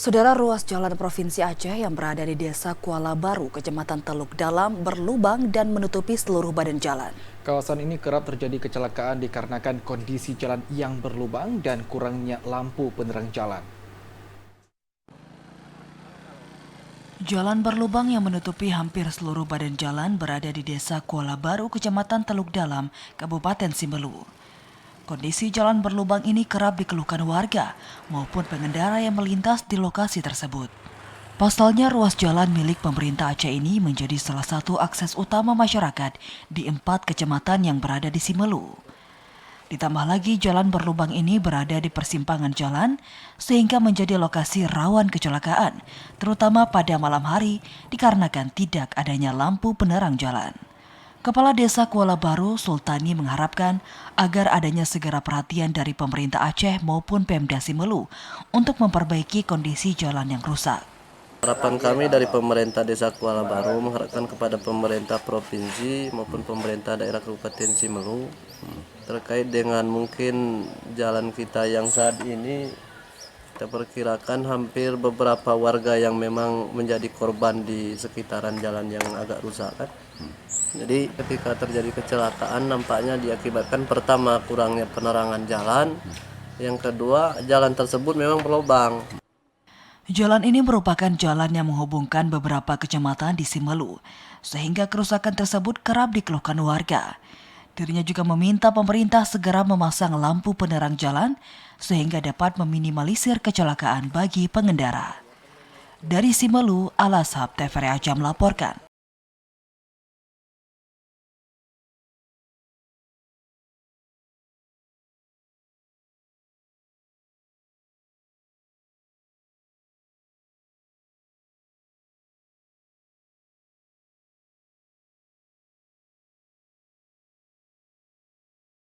Saudara, ruas jalan Provinsi Aceh yang berada di Desa Kuala Baru, Kecamatan Teluk Dalam berlubang dan menutupi seluruh badan jalan. Kawasan ini kerap terjadi kecelakaan dikarenakan kondisi jalan yang berlubang dan kurangnya lampu penerang jalan. Jalan berlubang yang menutupi hampir seluruh badan jalan berada di Desa Kuala Baru, Kecamatan Teluk Dalam, Kabupaten Simbelu. Kondisi jalan berlubang ini kerap dikeluhkan warga maupun pengendara yang melintas di lokasi tersebut. Pasalnya, ruas jalan milik pemerintah Aceh ini menjadi salah satu akses utama masyarakat di 4 kecamatan yang berada di Simelu. Ditambah lagi, jalan berlubang ini berada di persimpangan jalan sehingga menjadi lokasi rawan kecelakaan, terutama pada malam hari dikarenakan tidak adanya lampu penerang jalan. Kepala Desa Kuala Baru, Sultani, mengharapkan agar adanya segera perhatian dari pemerintah Aceh maupun Pemda Simelu untuk memperbaiki kondisi jalan yang rusak. Harapan kami dari pemerintah Desa Kuala Baru mengharapkan kepada pemerintah provinsi maupun pemerintah daerah Kabupaten Simelu terkait dengan mungkin jalan kita yang saat ini kita perkirakan hampir beberapa warga yang memang menjadi korban di sekitaran jalan yang agak rusak kan. Jadi ketika terjadi kecelakaan nampaknya diakibatkan pertama kurangnya penerangan jalan, yang kedua jalan tersebut memang berlubang. Jalan ini merupakan jalan yang menghubungkan beberapa kecamatan di Simelu, sehingga kerusakan tersebut kerap dikeluhkan warga. Dirinya juga meminta pemerintah segera memasang lampu penerang jalan sehingga dapat meminimalisir kecelakaan bagi pengendara. Dari Simelu, Al Ashab TVRI Aceh melaporkan.